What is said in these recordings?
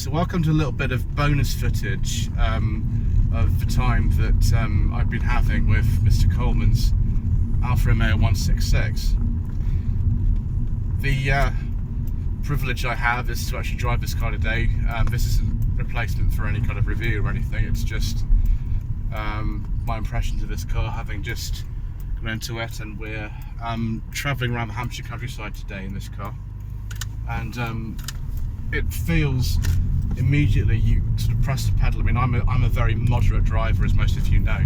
So welcome to a little bit of bonus footage of the time that I've been having with Mr Coleman's Alfa Romeo 166. The privilege I have is to actually drive this car today. This isn't a replacement for any kind of review or anything, it's just my impressions of this car, having just gone into it, and we're travelling around the Hampshire countryside today in this car. And it feels immediately, you sort of press the pedal. I mean, I'm a very moderate driver, as most of you know,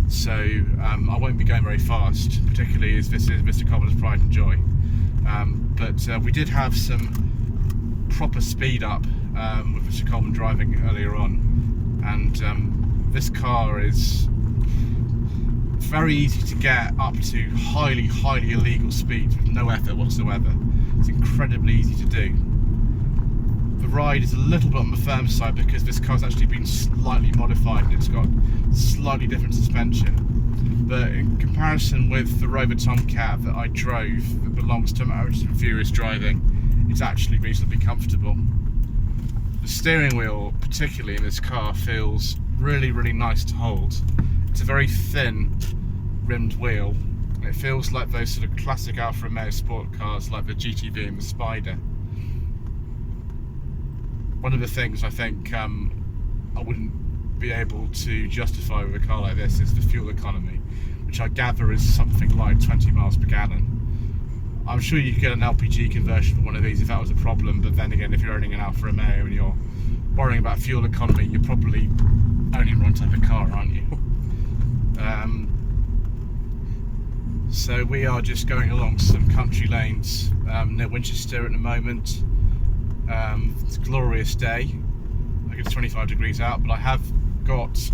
so I won't be going very fast, particularly as this is Mr Coleman's pride and joy. But we did have some proper speed up with Mr Coleman driving earlier on, and this car is very easy to get up to highly illegal speeds with no effort whatsoever. It's incredibly easy to do. The ride is a little bit on the firm side because this car's actually been slightly modified and it's got slightly different suspension. But in comparison with the Rover Tomcat that I drove, that belongs to Motorist and Furious driving, it's actually reasonably comfortable. The steering wheel, particularly in this car, feels really nice to hold. It's a very thin rimmed wheel. It feels like those sort of classic Alfa Romeo sport cars like the GTV and the Spider. One of the things I think I wouldn't be able to justify with a car like this is the fuel economy, which I gather is something like 20 miles per gallon. I'm sure you could get an LPG conversion for one of these if that was a problem, but then again, if you're owning an Alfa Romeo and you're worrying about fuel economy, you're probably owning the wrong type of car, aren't you? So we are just going along some country lanes near Winchester at the moment. It's a glorious day. I think it's 25 degrees out, but I have got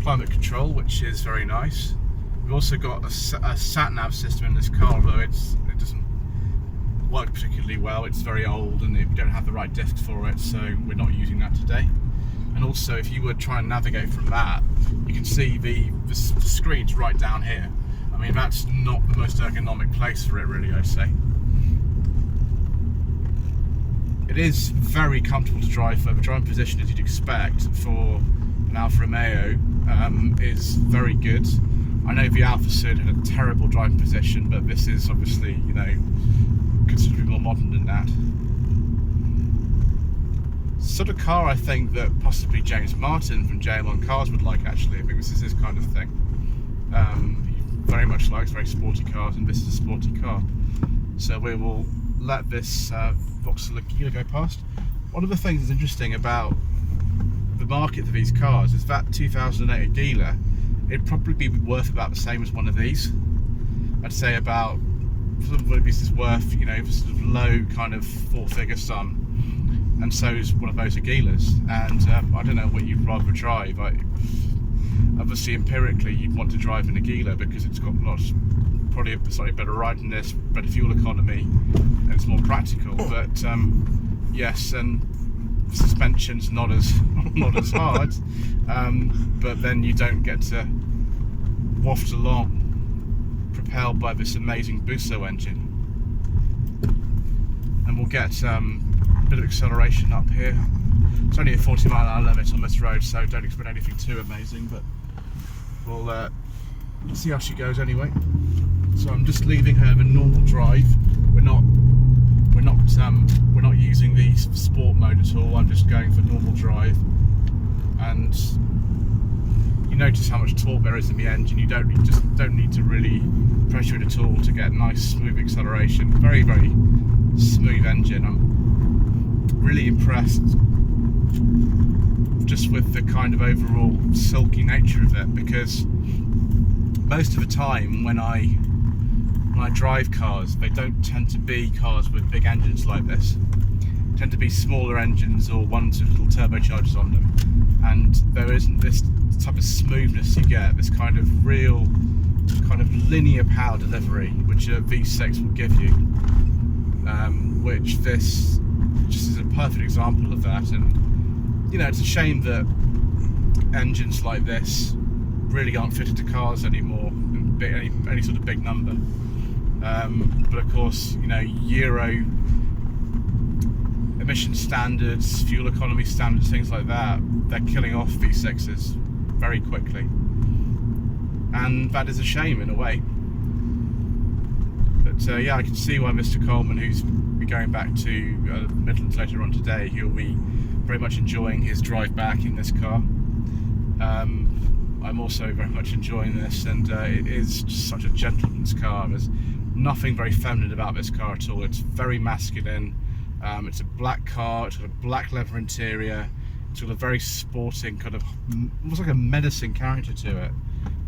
climate control, which is very nice. We've also got a Sat-Nav system in this car, although it doesn't work particularly well. It's very old and we don't have the right disk for it, so we're not using that today. And also, if you were trying to navigate from that, you can see the screen's right down here. I mean, that's not the most ergonomic place for it, really, I'd say. It is very comfortable to drive, for the driving position, as you'd expect for an Alfa Romeo, is very good. I know the Alfa Sud had a terrible driving position, but this is obviously, you know, considerably more modern than that. Sort of car I think that possibly James Martin from JM Cars would like, actually. I think this is his kind of thing. He very much likes very sporty cars, and this is a sporty car. So we will let this Vauxhall Agilas go past. One of the things that's interesting about the market for these cars is that 2008 Agilas, it'd probably be worth about the same as one of these. I'd say about, this is worth, you know, sort of low kind of four-figure sum. And so is one of those Agilas, and I don't know what you'd rather drive. Obviously, empirically, you'd want to drive an Agilas because it's got probably a slightly better ridiness, better fuel economy, and it's more practical. But yes, and the suspension's not as hard, but then you don't get to waft along, propelled by this amazing Busso engine. And we'll get bit of acceleration up here. It's only a 40-mile-an-hour limit on this road, so don't expect anything too amazing, but we'll see how she goes anyway. So I'm just leaving her in normal drive. We're not using the sport mode at all. I'm just going for normal drive, and you notice how much torque there is in the engine. You don't need to really pressure it at all to get nice smooth acceleration. Very smooth engine. I'm really impressed just with the kind of overall silky nature of it, because most of the time when I drive cars, they don't tend to be cars with big engines like this. They tend to be smaller engines or ones with little turbochargers on them, and there isn't this type of smoothness you get, this kind of real kind of linear power delivery which a V6 will give you, which this just is a perfect example of that. And you know, it's a shame that engines like this really aren't fitted to cars anymore in any sort of big number. But of course, you know, Euro emission standards, fuel economy standards, things like that, they're killing off V6s very quickly. And that is a shame in a way. But yeah, I can see why Mr Coleman, who's be going back to Midlands later on today, he'll be very much enjoying his drive back in this car. I'm also very much enjoying this, and it is just such a gentleman's car. There's nothing very feminine about this car at all. It's very masculine. It's a black car, it's got a black leather interior, it's got a very sporting kind of, almost like a menacing character to it.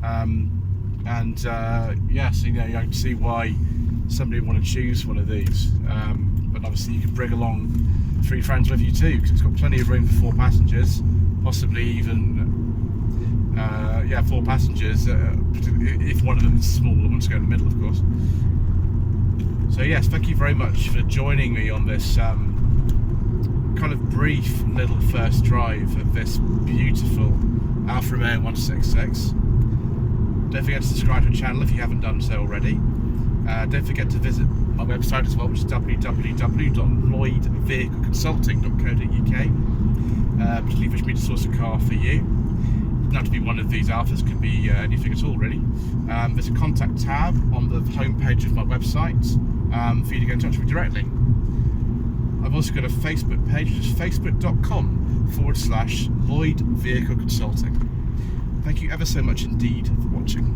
Yeah, so you know, I can see why somebody would want to choose one of these. But obviously you can bring along 3 friends with you too, because it's got plenty of room for 4 passengers, possibly even 4 passengers, if one of them is small and wants to go in the middle, of course. So yes, thank you very much for joining me on this kind of brief little first drive of this beautiful Alfa Romeo 166. Don't forget to subscribe to the channel if you haven't done so already. Don't forget to visit my website as well, which is www.lloydvehicleconsulting.co.uk. Particularly for me to source a car for you. It doesn't have to be one of these Alphas, could be anything at all really. There's a contact tab on the home page of my website for you to get in touch with me directly. I've also got a Facebook page, which is facebook.com/Lloyd Vehicle Consulting. Thank you ever so much indeed for watching.